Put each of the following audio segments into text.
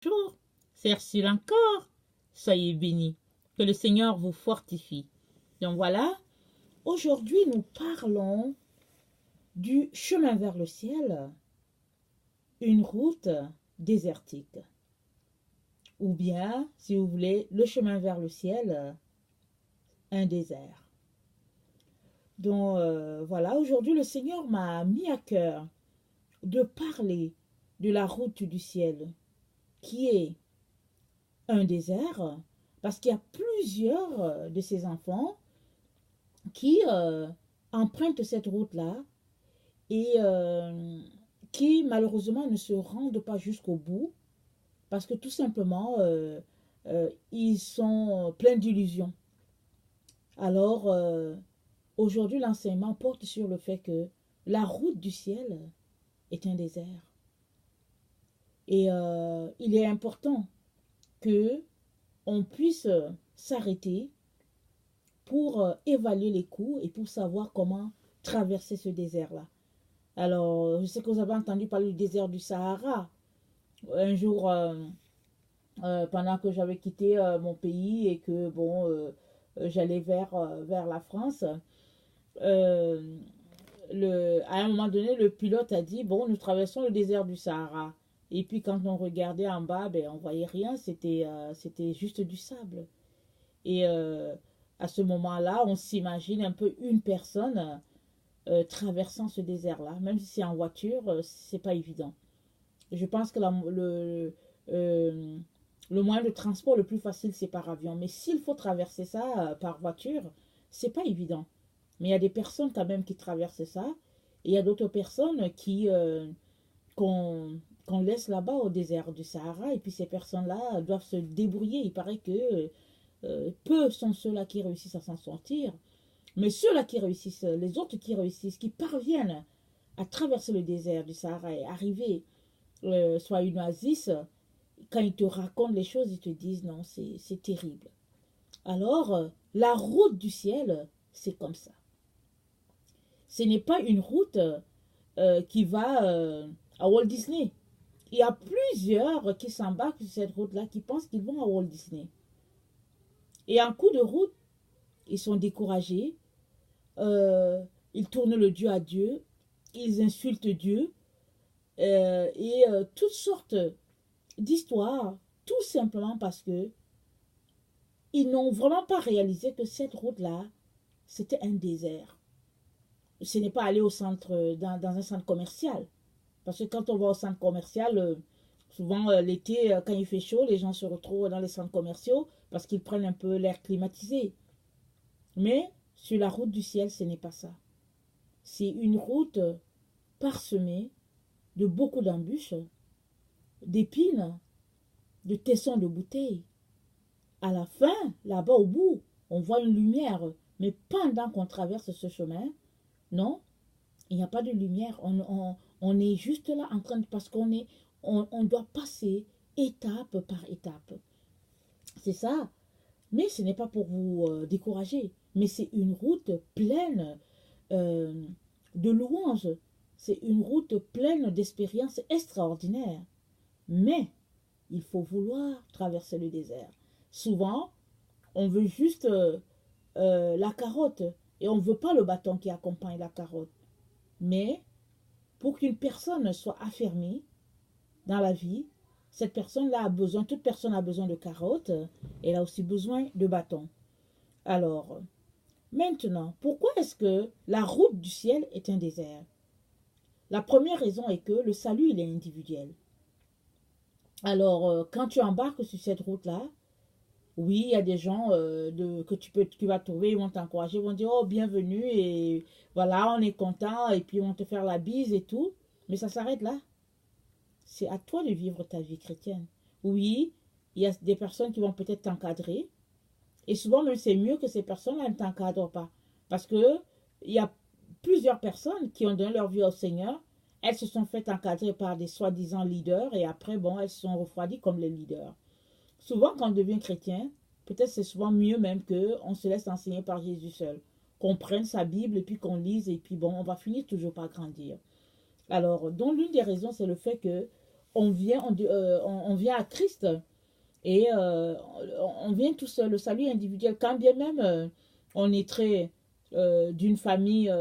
Bonjour, c'est Ursule encore. Soyez bénis. Que le Seigneur vous fortifie. Donc voilà, aujourd'hui nous parlons du chemin vers le ciel, une route désertique. Ou bien, si vous voulez, le chemin vers le ciel, un désert. Donc voilà, aujourd'hui le Seigneur m'a mis à cœur de parler de la route du ciel, qui est un désert, parce qu'il y a plusieurs de ces enfants qui empruntent cette route-là et qui malheureusement ne se rendent pas jusqu'au bout parce que tout simplement ils sont pleins d'illusions. Alors aujourd'hui l'enseignement porte sur le fait que la route du ciel est un désert et il est important que on puisse s'arrêter pour évaluer les coûts et pour savoir comment traverser ce désert-là. Alors, je sais que vous avez entendu parler du désert du Sahara. Un jour, pendant que j'avais quitté mon pays et que, bon, j'allais vers la France, euh, à un moment donné, le pilote a dit, bon, nous traversons le désert du Sahara. Et puis, quand on regardait en bas, ben, on voyait rien, c'était juste du sable. Et à ce moment-là, on s'imagine un peu une personne traversant ce désert-là. Même si c'est en voiture, c'est pas évident. Je pense que euh, le moyen de transport le plus facile, c'est par avion. Mais s'il faut traverser ça par voiture, c'est pas évident. Mais il y a des personnes quand même qui traversent ça. Et il y a d'autres personnes qu'on laisse là-bas au désert du Sahara. Et puis ces personnes-là doivent se débrouiller. Il paraît que peu sont ceux-là qui réussissent à s'en sortir. Mais ceux-là qui réussissent, les autres qui réussissent, qui parviennent à traverser le désert du Sahara et arriver soit une oasis, quand ils te racontent les choses, ils te disent non, c'est terrible. Alors, la route du ciel, c'est comme ça. Ce n'est pas une route qui va à Walt Disney. Il y a plusieurs qui s'embarquent sur cette route-là qui pensent qu'ils vont à Walt Disney. Et en coup de route, ils sont découragés, ils tournent le Dieu à Dieu, ils insultent Dieu, et toutes sortes d'histoires, tout simplement parce que ils n'ont vraiment pas réalisé que cette route-là, c'était un désert. Ce n'est pas aller au centre, dans un centre commercial. Parce que quand on va au centre commercial, souvent l'été, quand il fait chaud, les gens se retrouvent dans les centres commerciaux parce qu'ils prennent un peu l'air climatisé. Mais sur la route du ciel, ce n'est pas ça. C'est une route parsemée de beaucoup d'embûches, d'épines, de tessons de bouteilles. À la fin, là-bas au bout, on voit une lumière. Mais pendant qu'on traverse ce chemin, non, il n'y a pas de lumière. On est juste là en train de... Parce on doit passer étape par étape. C'est ça. Mais ce n'est pas pour vous décourager. Mais c'est une route pleine euh, de louanges. C'est une route pleine d'expériences extraordinaires. Mais il faut vouloir traverser le désert. Souvent, on veut juste la carotte et on ne veut pas le bâton qui accompagne la carotte. Mais pour qu'une personne soit affermie dans la vie, cette personne-là a besoin, toute personne a besoin de carottes, elle a aussi besoin de bâton. Alors, maintenant, pourquoi est-ce que la route du ciel est un désert? La première raison est que le salut, il est individuel. Alors, quand tu embarques sur cette route-là, oui, il y a des gens que tu vas trouver, ils vont t'encourager, ils vont dire, oh, bienvenue, et voilà, on est content, et puis ils vont te faire la bise et tout. Mais ça s'arrête là. C'est à toi de vivre ta vie chrétienne. Oui, il y a des personnes qui vont peut-être t'encadrer, et souvent même c'est mieux que ces personnes-là ne t'encadrent pas. Parce que il y a plusieurs personnes qui ont donné leur vie au Seigneur, elles se sont fait encadrer par des soi-disant leaders, et après, bon, elles se sont refroidies comme les leaders. Souvent, quand on devient chrétien, peut-être c'est souvent mieux même qu'on se laisse enseigner par Jésus seul. Qu'on prenne sa Bible et puis qu'on lise et puis bon, on va finir toujours par grandir. Alors, donc l'une des raisons, c'est le fait que on vient à Christ et on vient tous, le salut individuel, quand bien même on est très d'une famille,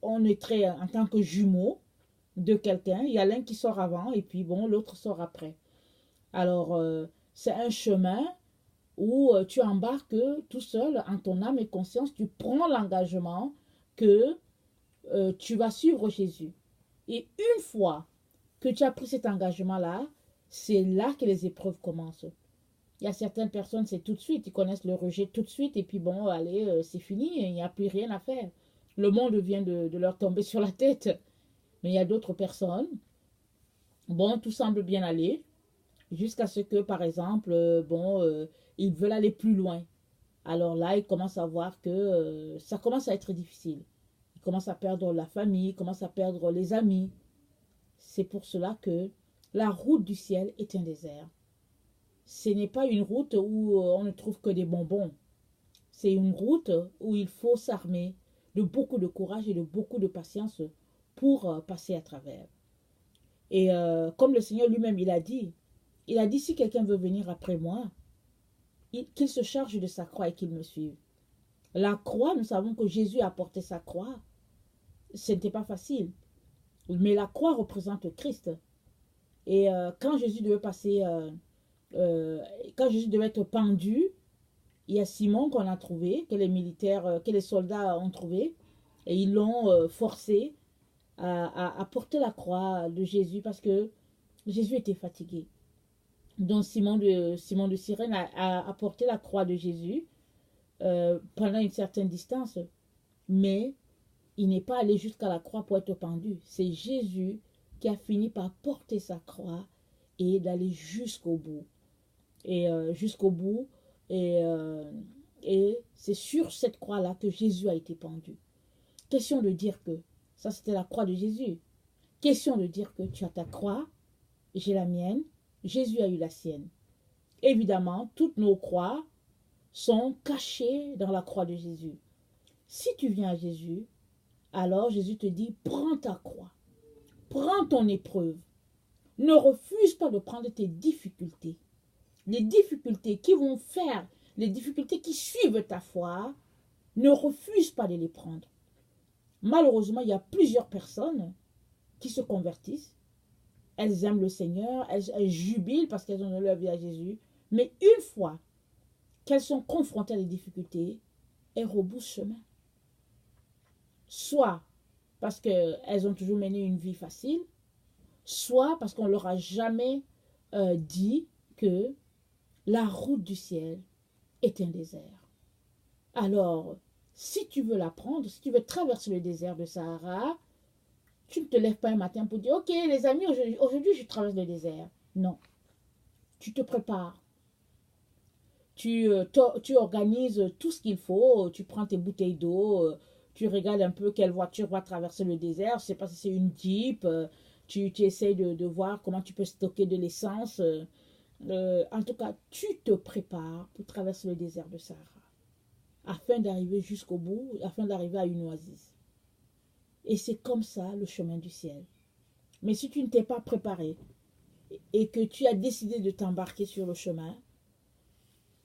on est très en tant que jumeaux de quelqu'un, il y a l'un qui sort avant et puis bon, l'autre sort après. Alors, c'est un chemin où tu embarques tout seul en ton âme et conscience, tu prends l'engagement que tu vas suivre Jésus. Et une fois que tu as pris cet engagement-là, c'est là que les épreuves commencent. Il y a certaines personnes, c'est tout de suite, ils connaissent le rejet tout de suite, et puis bon, allez, c'est fini, il n'y a plus rien à faire. Le monde vient de leur tomber sur la tête. Mais il y a d'autres personnes, bon, tout semble bien aller, jusqu'à ce que, par exemple, ils veulent aller plus loin. Alors là, ils commencent à voir que ça commence à être difficile. Ils commencent à perdre la famille, ils commencent à perdre les amis. C'est pour cela que la route du ciel est un désert. Ce n'est pas une route où on ne trouve que des bonbons. C'est une route où il faut s'armer de beaucoup de courage et de beaucoup de patience pour passer à travers. Et comme le Seigneur lui-même, il a dit, si quelqu'un veut venir après moi, qu'il se charge de sa croix et qu'il me suive. La croix, nous savons que Jésus a porté sa croix. Ce n'était pas facile. Mais la croix représente Christ. Et quand Jésus devait passer, quand Jésus devait être pendu, il y a Simon qu'on a trouvé, que les militaires, que les soldats ont trouvé, et ils l'ont forcé à porter la croix de Jésus parce que Jésus était fatigué. Donc Simon de Cyrène a porté la croix de Jésus pendant une certaine distance, mais il n'est pas allé jusqu'à la croix pour être pendu. C'est Jésus qui a fini par porter sa croix et d'aller jusqu'au bout. Et jusqu'au bout, et c'est sur cette croix-là que Jésus a été pendu. Question de dire que, ça c'était la croix de Jésus. Question de dire que tu as ta croix, j'ai la mienne, Jésus a eu la sienne. Évidemment, toutes nos croix sont cachées dans la croix de Jésus. Si tu viens à Jésus, alors Jésus te dit, prends ta croix, prends ton épreuve. Ne refuse pas de prendre tes difficultés. Les difficultés qui vont faire, les difficultés qui suivent ta foi, ne refuse pas de les prendre. Malheureusement, il y a plusieurs personnes qui se convertissent. Elles aiment le Seigneur, elles jubilent parce qu'elles ont donné leur vie à Jésus. Mais une fois qu'elles sont confrontées à des difficultés, elles rebroussent chemin. Soit parce qu'elles ont toujours mené une vie facile, soit parce qu'on ne leur a jamais dit que la route du ciel est un désert. Alors, si tu veux la prendre, si tu veux traverser le désert de Sahara, tu ne te lèves pas un matin pour dire, ok les amis, aujourd'hui je traverse le désert. Non, tu te prépares. Tu organises tout ce qu'il faut, tu prends tes bouteilles d'eau, tu regardes un peu quelle voiture va traverser le désert, je ne sais pas si c'est une Jeep, tu essaies de voir comment tu peux stocker de l'essence. En tout cas, tu te prépares pour traverser le désert de Sahara, afin d'arriver jusqu'au bout, afin d'arriver à une oasis. Et c'est comme ça le chemin du ciel. Mais si tu ne t'es pas préparé et que tu as décidé de t'embarquer sur le chemin,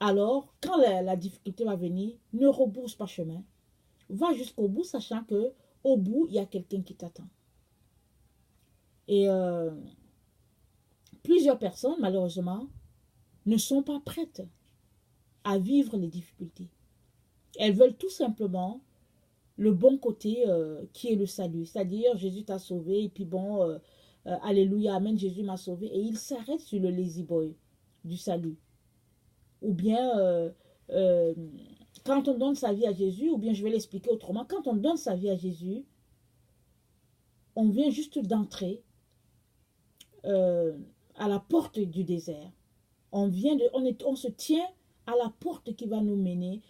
alors quand la difficulté va venir, ne rebrousse pas chemin. Va jusqu'au bout, sachant que au bout, il y a quelqu'un qui t'attend. Et plusieurs personnes, malheureusement, ne sont pas prêtes à vivre les difficultés. Elles veulent tout simplement le bon côté qui est le salut. C'est-à-dire, Jésus t'a sauvé, et puis bon, alléluia, amen, Jésus m'a sauvé. Et il s'arrête sur le lazy boy du salut. Ou bien, quand on donne sa vie à Jésus, ou bien je vais l'expliquer autrement, quand on donne sa vie à Jésus, on vient juste d'entrer à la porte du désert. On se tient à la porte qui va nous mener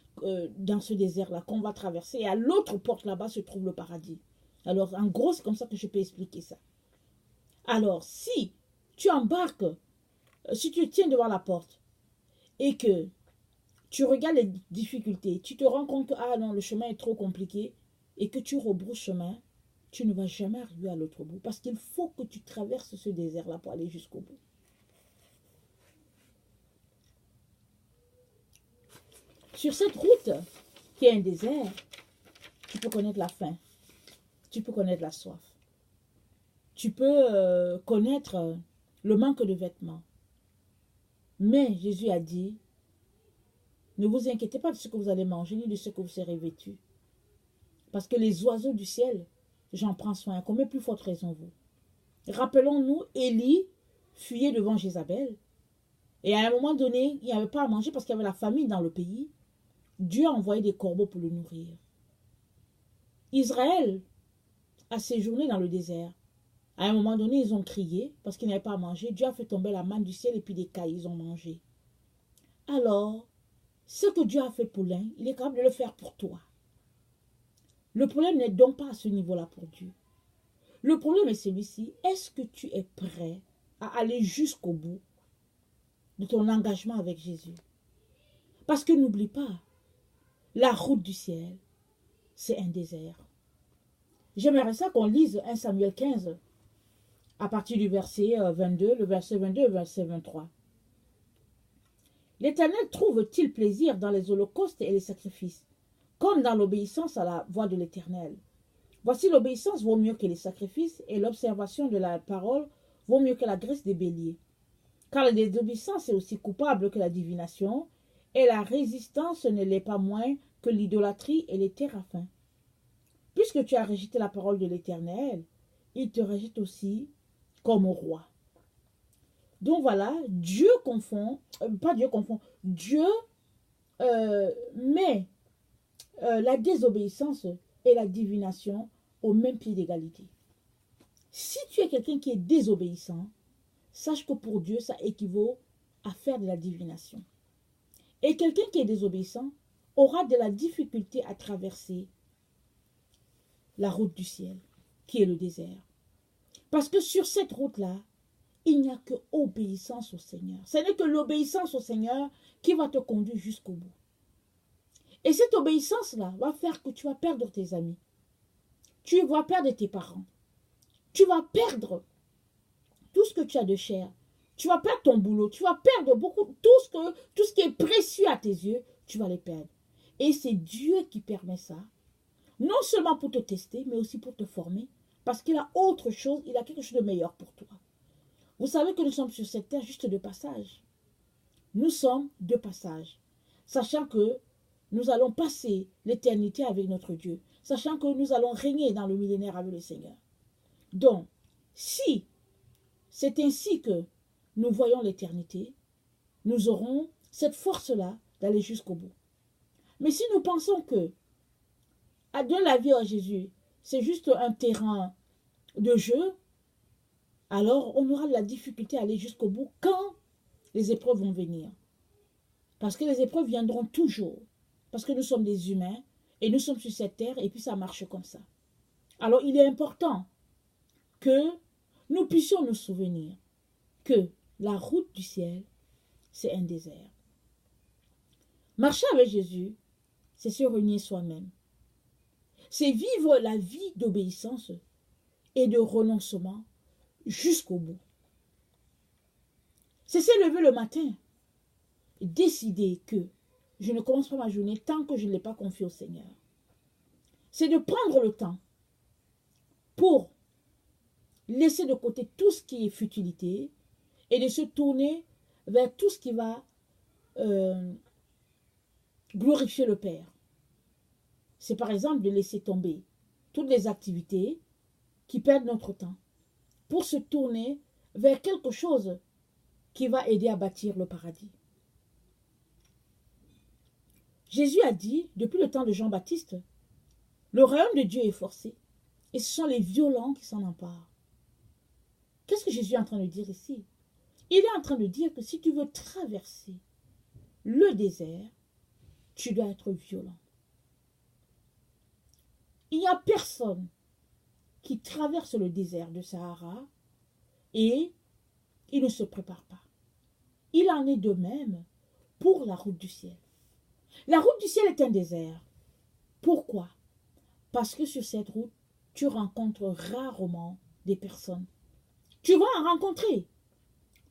dans ce désert-là, qu'on va traverser. Et à l'autre porte là-bas se trouve le paradis. Alors, en gros, c'est comme ça que je peux expliquer ça. Alors, si tu embarques, si tu tiens devant la porte et que tu regardes les difficultés, tu te rends compte que, ah non, le chemin est trop compliqué et que tu rebrousses chemin, tu ne vas jamais arriver à l'autre bout. Parce qu'il faut que tu traverses ce désert-là pour aller jusqu'au bout. Sur cette route, qui est un désert, tu peux connaître la faim. Tu peux connaître la soif. Tu peux connaître le manque de vêtements. Mais Jésus a dit, ne vous inquiétez pas de ce que vous allez manger, ni de ce que vous serez vêtus. Parce que les oiseaux du ciel, j'en prends soin. Combien plus forte raison vous? Rappelons-nous, Élie fuyait devant Jézabel. Et à un moment donné, il n'y avait pas à manger parce qu'il y avait la famine dans le pays. Dieu a envoyé des corbeaux pour le nourrir. Israël a séjourné dans le désert. À un moment donné, ils ont crié parce qu'ils n'avaient pas à manger. Dieu a fait tomber la manne du ciel et puis des cailles, ils ont mangé. Alors, ce que Dieu a fait pour l'un, il est capable de le faire pour toi. Le problème n'est donc pas à ce niveau-là pour Dieu. Le problème est celui-ci. Est-ce que tu es prêt à aller jusqu'au bout de ton engagement avec Jésus? Parce que n'oublie pas, la route du ciel, c'est un désert. J'aimerais ça qu'on lise 1 Samuel 15 à partir du verset 22, le verset 22 et le verset 23. L'Éternel trouve-t-il plaisir dans les holocaustes et les sacrifices, comme dans l'obéissance à la voix de l'Éternel? Voici, l'obéissance vaut mieux que les sacrifices, et l'observation de la parole vaut mieux que la graisse des béliers. Car la désobéissance est aussi coupable que la divination, et la résistance ne l'est pas moins que l'idolâtrie et les téraphins. Puisque tu as rejeté la parole de l'Éternel, il te rejette aussi comme roi. Donc voilà, Dieu confond, Dieu met la désobéissance et la divination au même pied d'égalité. Si tu es quelqu'un qui est désobéissant, sache que pour Dieu, ça équivaut à faire de la divination. Et quelqu'un qui est désobéissant aura de la difficulté à traverser la route du ciel, qui est le désert. Parce que sur cette route-là, il n'y a que obéissance au Seigneur. Ce n'est que l'obéissance au Seigneur qui va te conduire jusqu'au bout. Et cette obéissance-là va faire que tu vas perdre tes amis. Tu vas perdre tes parents. Tu vas perdre tout ce que tu as de cher. Tu vas perdre ton boulot. Tu vas perdre beaucoup, tout ce qui est précieux à tes yeux, tu vas les perdre. Et c'est Dieu qui permet ça. Non seulement pour te tester, mais aussi pour te former. Parce qu'il a autre chose, il a quelque chose de meilleur pour toi. Vous savez que nous sommes sur cette terre juste de passage. Nous sommes de passage. Sachant que nous allons passer l'éternité avec notre Dieu. Sachant que nous allons régner dans le millénaire avec le Seigneur. Donc, si c'est ainsi que nous voyons l'éternité, nous aurons cette force-là d'aller jusqu'au bout. Mais si nous pensons que de la vie à Jésus, c'est juste un terrain de jeu, alors on aura de la difficulté à aller jusqu'au bout quand les épreuves vont venir. Parce que les épreuves viendront toujours. Parce que nous sommes des humains et nous sommes sur cette terre et puis ça marche comme ça. Alors il est important que nous puissions nous souvenir que la route du ciel, c'est un désert. Marcher avec Jésus, c'est se renier soi-même. C'est vivre la vie d'obéissance et de renoncement jusqu'au bout. C'est se lever le matin et décider que je ne commence pas ma journée tant que je ne l'ai pas confiée au Seigneur. C'est de prendre le temps pour laisser de côté tout ce qui est futilité et de se tourner vers tout ce qui va glorifier le Père. C'est par exemple de laisser tomber toutes les activités qui perdent notre temps pour se tourner vers quelque chose qui va aider à bâtir le paradis. Jésus a dit, depuis le temps de Jean-Baptiste, le royaume de Dieu est forcé et ce sont les violents qui s'en emparent. Qu'est-ce que Jésus est en train de dire ici? Il est en train de dire que si tu veux traverser le désert, tu dois être violent. Il n'y a personne qui traverse le désert de Sahara et il ne se prépare pas. Il en est de même pour la route du ciel. La route du ciel est un désert. Pourquoi? Parce que sur cette route, tu rencontres rarement des personnes. Tu vas en rencontrer.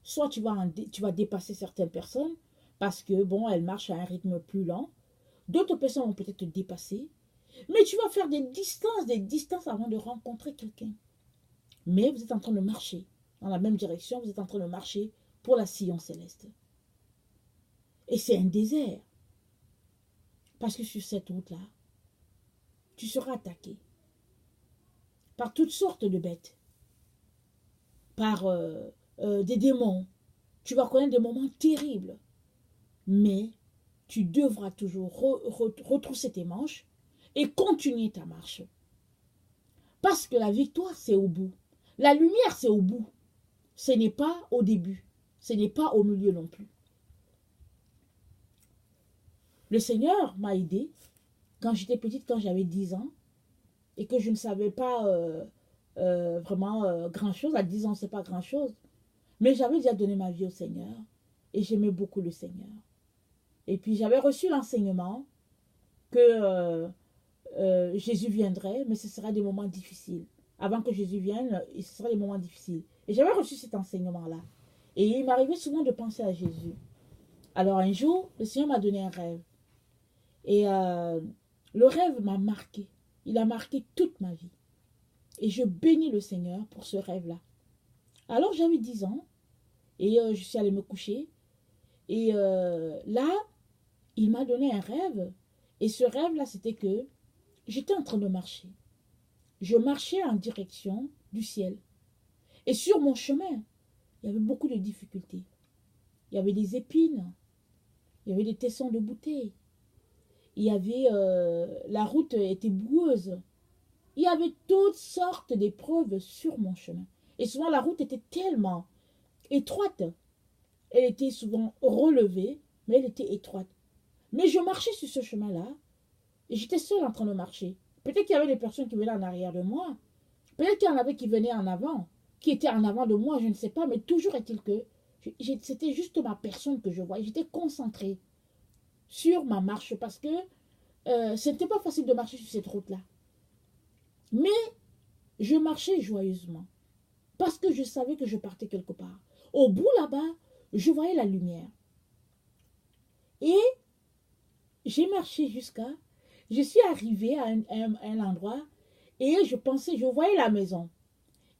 Soit tu vas dépasser certaines personnes parce que, bon, elles marchent à un rythme plus lent. D'autres personnes vont peut-être te dépasser. Mais tu vas faire des distances avant de rencontrer quelqu'un. Mais vous êtes en train de marcher dans la même direction, vous êtes en train de marcher pour la sillon céleste. Et c'est un désert. Parce que sur cette route-là, tu seras attaqué par toutes sortes de bêtes, par des démons. Tu vas connaître des moments terribles. Mais tu devras toujours retrousser tes manches et continuer ta marche. Parce que la victoire, c'est au bout. La lumière, c'est au bout. Ce n'est pas au début. Ce n'est pas au milieu non plus. Le Seigneur m'a aidé quand j'étais petite, quand j'avais 10 ans, et que je ne savais pas vraiment grand-chose. À 10 ans, ce n'est pas grand-chose. Mais j'avais déjà donné ma vie au Seigneur, et j'aimais beaucoup le Seigneur. Et puis j'avais reçu l'enseignement que Jésus viendrait, mais ce sera des moments difficiles. Avant que Jésus vienne, ce sera des moments difficiles. Et j'avais reçu cet enseignement-là. Et il m'arrivait souvent de penser à Jésus. Alors un jour, le Seigneur m'a donné un rêve. Et le rêve m'a marqué. Il a marqué toute ma vie. Et je bénis le Seigneur pour ce rêve-là. Alors j'avais 10 ans et je suis allée me coucher. Et là, il m'a donné un rêve. Et ce rêve-là, c'était que j'étais en train de marcher. Je marchais en direction du ciel. Et sur mon chemin, il y avait beaucoup de difficultés. Il y avait des épines. Il y avait des tessons de bouteilles. Il y avait... la route était boueuse. Il y avait toutes sortes d'épreuves sur mon chemin. Et souvent, la route était tellement étroite. Elle était souvent relevée, mais elle était étroite. Mais je marchais sur ce chemin-là, et j'étais seule en train de marcher. Peut-être qu'il y avait des personnes qui venaient en arrière de moi. Peut-être qu'il y en avait qui venaient en avant, qui étaient en avant de moi, je ne sais pas. Mais toujours est-il que c'était juste ma personne que je voyais. J'étais concentrée sur ma marche parce que ce n'était pas facile de marcher sur cette route-là. Mais je marchais joyeusement parce que je savais que je partais quelque part. Au bout là-bas, je voyais la lumière. Et j'ai marché jusqu'à... Je suis arrivée à un endroit et je voyais la maison.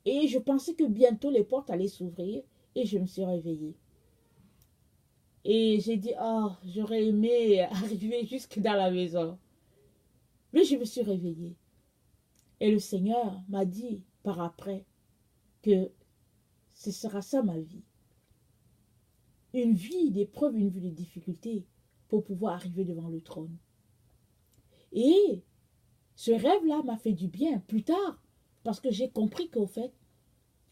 Et je pensais que bientôt les portes allaient s'ouvrir et je me suis réveillée. Et j'ai dit, oh, j'aurais aimé arriver jusque dans la maison. Mais je me suis réveillée. Et le Seigneur m'a dit par après que ce sera ça ma vie. Une vie d'épreuve, une vie de difficulté pour pouvoir arriver devant le trône. Et ce rêve-là m'a fait du bien plus tard parce que j'ai compris qu'au fait,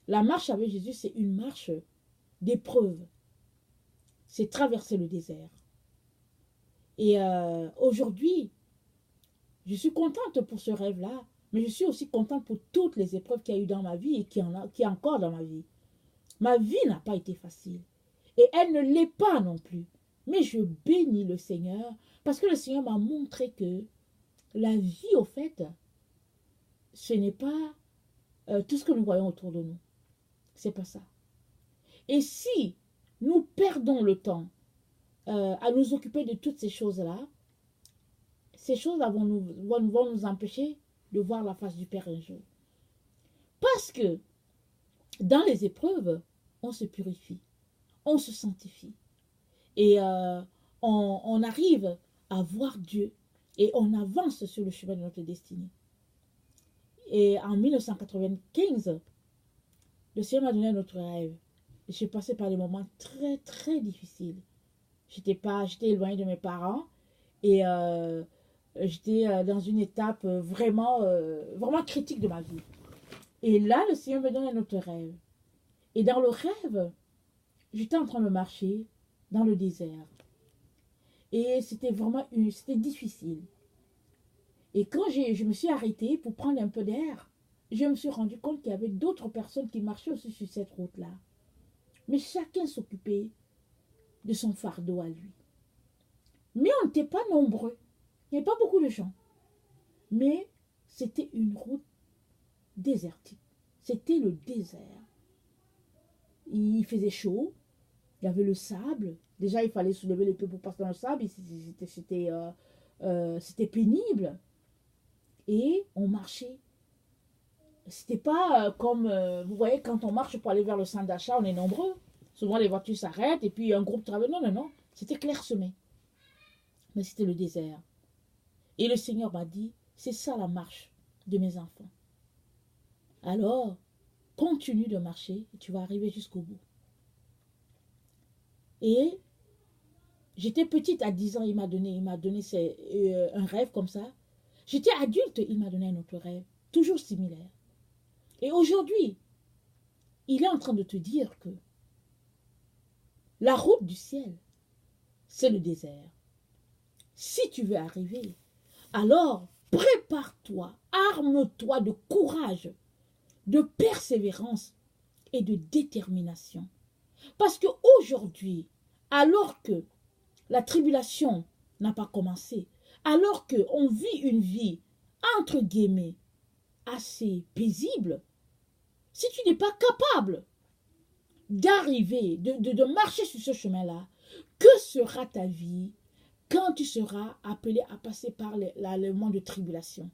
la marche avec Jésus, c'est une marche d'épreuve. C'est traverser le désert. Et aujourd'hui, je suis contente pour ce rêve-là, mais je suis aussi contente pour toutes les épreuves qu'il y a eu dans ma vie et qui y a encore dans ma vie. Ma vie n'a pas été facile. Et elle ne l'est pas non plus. Mais je bénis le Seigneur parce que le Seigneur m'a montré que la vie, au fait, ce n'est pas tout ce que nous voyons autour de nous. C'est pas ça. Et si nous perdons le temps à nous occuper de toutes ces choses-là, ces choses-là vont nous empêcher de voir la face du Père un jour. Parce que dans les épreuves, on se purifie, on se sanctifie. Et on arrive à voir Dieu et on avance sur le chemin de notre destinée. Et en 1995, le Seigneur m'a donné un autre rêve. Et j'ai passé par des moments très, très difficiles. J'étais éloignée de mes parents et j'étais dans une étape vraiment critique de ma vie. Et là, le Seigneur me donne un autre rêve. Et dans le rêve, j'étais en train de marcher dans le désert. Et c'était c'était difficile. Et quand je me suis arrêtée pour prendre un peu d'air, je me suis rendu compte qu'il y avait d'autres personnes qui marchaient aussi sur cette route-là. Mais chacun s'occupait de son fardeau à lui. Mais on n'était pas nombreux. Il n'y avait pas beaucoup de gens. Mais c'était une route désertique. C'était le désert. Il faisait chaud, il y avait le sable. Déjà, il fallait soulever les pieds pour passer dans le sable. C'était pénible. Et on marchait. C'était pas comme, vous voyez, quand on marche pour aller vers le centre d'achat, on est nombreux. Souvent, les voitures s'arrêtent et puis un groupe travaille. Non, non, non. C'était clairsemé. Mais c'était le désert. Et le Seigneur m'a dit, c'est ça la marche de mes enfants. Alors, continue de marcher et tu vas arriver jusqu'au bout. Et j'étais petite à 10 ans, il m'a donné un rêve comme ça. J'étais adulte, il m'a donné un autre rêve, toujours similaire. Et aujourd'hui, il est en train de te dire que la route du ciel, c'est le désert. Si tu veux arriver, alors prépare-toi, arme-toi de courage, de persévérance et de détermination. Parce qu'aujourd'hui, alors que la tribulation n'a pas commencé, alors qu'on vit une vie, entre guillemets, assez paisible, si tu n'es pas capable d'arriver, de marcher sur ce chemin-là, que sera ta vie quand tu seras appelé à passer par le moment de tribulation?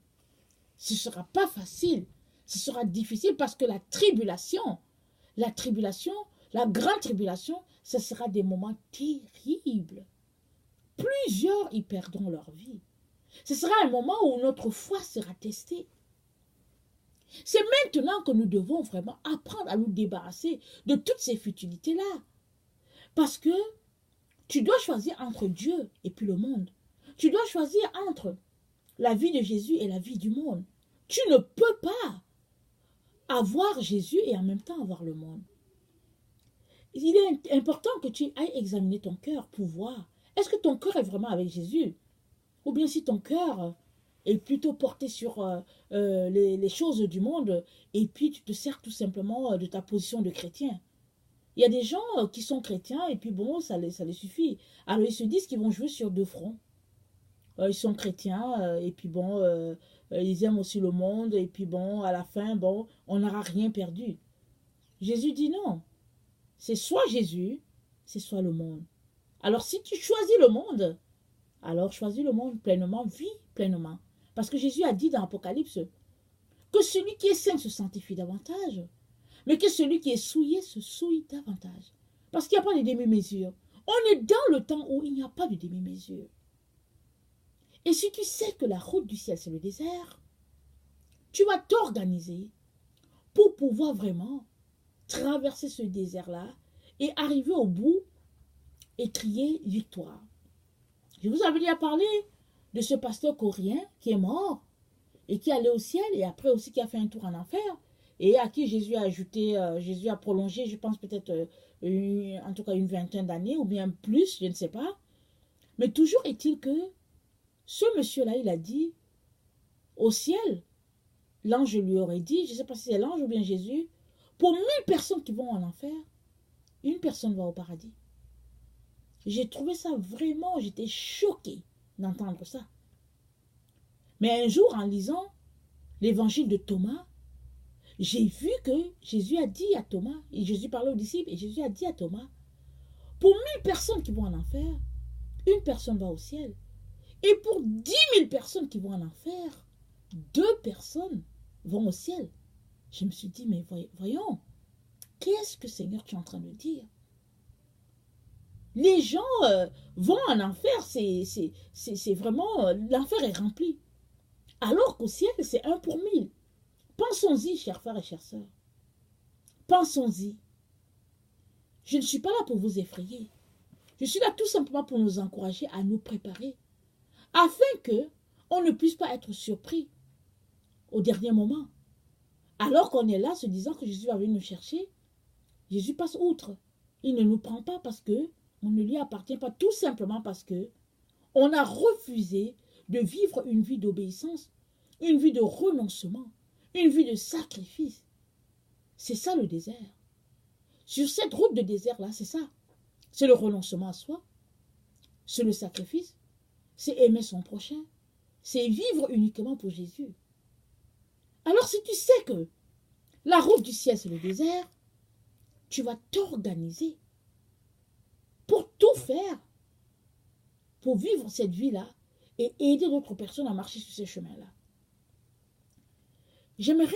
Ce ne sera pas facile, ce sera difficile parce que la grande tribulation, ce sera des moments terribles. Plusieurs y perdront leur vie. Ce sera un moment où notre foi sera testée. C'est maintenant que nous devons vraiment apprendre à nous débarrasser de toutes ces futilités-là. Parce que tu dois choisir entre Dieu et puis le monde. Tu dois choisir entre la vie de Jésus et la vie du monde. Tu ne peux pas avoir Jésus et en même temps avoir le monde. Il est important que tu ailles examiner ton cœur pour voir, est-ce que ton cœur est vraiment avec Jésus? Ou bien si ton cœur est plutôt porté sur les choses du monde et puis tu te sers tout simplement de ta position de chrétien. Il y a des gens qui sont chrétiens et puis bon, ça les suffit. Alors ils se disent qu'ils vont jouer sur deux fronts. Ils sont chrétiens et puis bon, ils aiment aussi le monde et puis bon, à la fin, bon, on n'aura rien perdu. Jésus dit non. C'est soit Jésus, c'est soit le monde. Alors si tu choisis le monde, alors choisis le monde pleinement, vis pleinement. Parce que Jésus a dit dans l'Apocalypse que celui qui est saint se sanctifie davantage, mais que celui qui est souillé se souille davantage. Parce qu'il n'y a pas de demi-mesure. On est dans le temps où il n'y a pas de demi-mesure. Et si tu sais que la route du ciel, c'est le désert, tu vas t'organiser pour pouvoir vraiment traverser ce désert-là et arriver au bout et crier victoire. Je vous avais déjà parlé de ce pasteur coréen qui est mort et qui allait au ciel et après aussi qui a fait un tour en enfer et à qui Jésus a ajouté, Jésus a prolongé, je pense peut-être en tout cas une vingtaine d'années ou bien plus, je ne sais pas. Mais toujours est-il que ce monsieur-là, il a dit au ciel, l'ange lui aurait dit, je ne sais pas si c'est l'ange ou bien Jésus, pour 1000 personnes qui vont en enfer, une personne va au paradis. J'ai trouvé ça vraiment, j'étais choquée d'entendre ça. Mais un jour, en lisant l'évangile de Thomas, j'ai vu que Jésus a dit à Thomas, et Jésus parlait aux disciples, et Jésus a dit à Thomas, pour 1000 personnes qui vont en enfer, une personne va au ciel. Et pour 10 000 personnes qui vont en enfer, 2 personnes vont au ciel. Je me suis dit, mais voyons, qu'est-ce que Seigneur tu es en train de dire? Les gens vont en enfer, c'est vraiment, l'enfer est rempli. Alors qu'au ciel, c'est 1 pour 1000. Pensons-y, chers frères et chères sœurs. Pensons-y. Je ne suis pas là pour vous effrayer. Je suis là tout simplement pour nous encourager à nous préparer, afin que on ne puisse pas être surpris au dernier moment. Alors qu'on est là se disant que Jésus va venir nous chercher, Jésus passe outre. Il ne nous prend pas parce que on ne lui appartient pas, tout simplement parce que on a refusé de vivre une vie d'obéissance, une vie de renoncement, une vie de sacrifice. C'est ça le désert. Sur cette route de désert-là, c'est ça. C'est le renoncement à soi, c'est le sacrifice, c'est aimer son prochain, c'est vivre uniquement pour Jésus. Alors si tu sais que la route du ciel, c'est le désert, tu vas t'organiser pour tout faire, pour vivre cette vie-là et aider d'autres personnes à marcher sur ces chemins-là. J'aimerais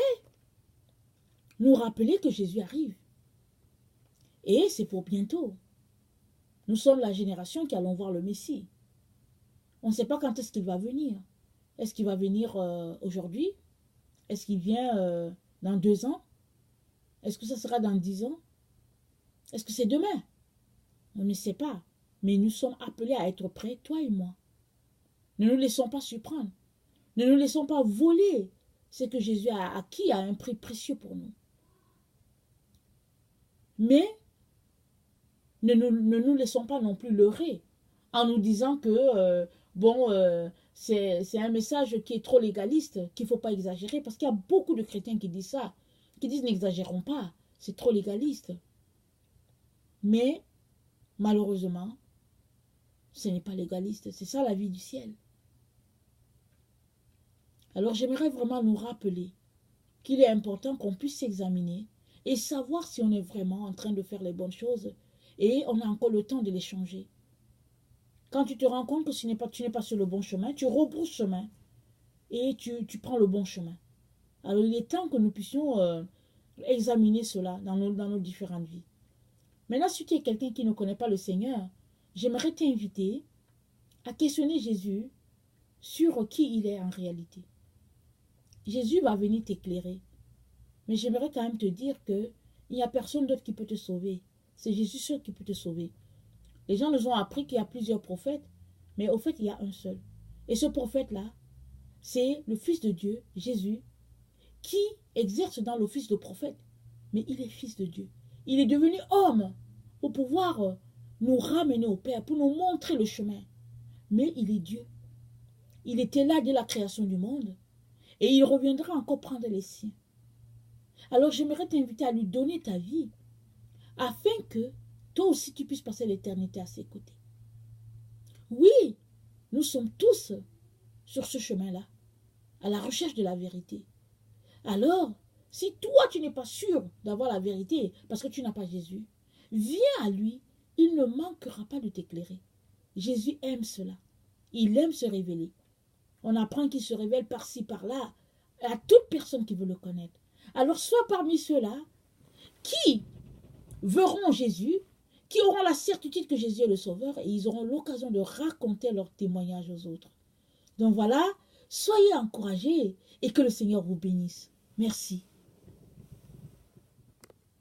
nous rappeler que Jésus arrive. Et c'est pour bientôt. Nous sommes la génération qui allons voir le Messie. On ne sait pas quand est-ce qu'il va venir. Est-ce qu'il va venir aujourd'hui? Est-ce qu'il vient dans 2 ans? Est-ce que ça sera dans 10 ans? Est-ce que c'est demain? On ne sait pas. Mais nous sommes appelés à être prêts, toi et moi. Ne nous laissons pas surprendre. Ne nous laissons pas voler ce que Jésus a acquis à un prix précieux pour nous. Mais ne nous laissons pas non plus leurrer en nous disant que, c'est un message qui est trop légaliste, qu'il ne faut pas exagérer, parce qu'il y a beaucoup de chrétiens qui disent ça, qui disent n'exagérons pas, c'est trop légaliste. Mais, malheureusement, ce n'est pas légaliste, c'est ça la vie du ciel. Alors j'aimerais vraiment nous rappeler qu'il est important qu'on puisse s'examiner et savoir si on est vraiment en train de faire les bonnes choses et on a encore le temps de les changer. Quand tu te rends compte que tu n'es pas sur le bon chemin, tu rebrousses chemin et tu prends le bon chemin. Alors il est temps que nous puissions examiner cela dans nos différentes vies. Maintenant, si tu es quelqu'un qui ne connaît pas le Seigneur, j'aimerais t'inviter à questionner Jésus sur qui il est en réalité. Jésus va venir t'éclairer. Mais j'aimerais quand même te dire qu'il n'y a personne d'autre qui peut te sauver. C'est Jésus seul qui peut te sauver. Les gens nous ont appris qu'il y a plusieurs prophètes, mais au fait, il y a un seul. Et ce prophète-là, c'est le Fils de Dieu, Jésus, qui exerce dans l'office de prophète. Mais il est Fils de Dieu. Il est devenu homme pour pouvoir nous ramener au Père, pour nous montrer le chemin. Mais il est Dieu. Il était là dès la création du monde. Et il reviendra encore prendre les siens. Alors j'aimerais t'inviter à lui donner ta vie, afin que toi aussi tu puisses passer l'éternité à ses côtés. Oui, nous sommes tous sur ce chemin-là, à la recherche de la vérité. Alors, si toi tu n'es pas sûr d'avoir la vérité, parce que tu n'as pas Jésus, viens à lui, il ne manquera pas de t'éclairer. Jésus aime cela, il aime se révéler. On apprend qu'il se révèle par-ci, par-là, à toute personne qui veut le connaître. Alors, sois parmi ceux-là qui verront Jésus, qui auront la certitude que Jésus est le Sauveur, et ils auront l'occasion de raconter leur témoignage aux autres. Donc voilà, soyez encouragés et que le Seigneur vous bénisse. Merci.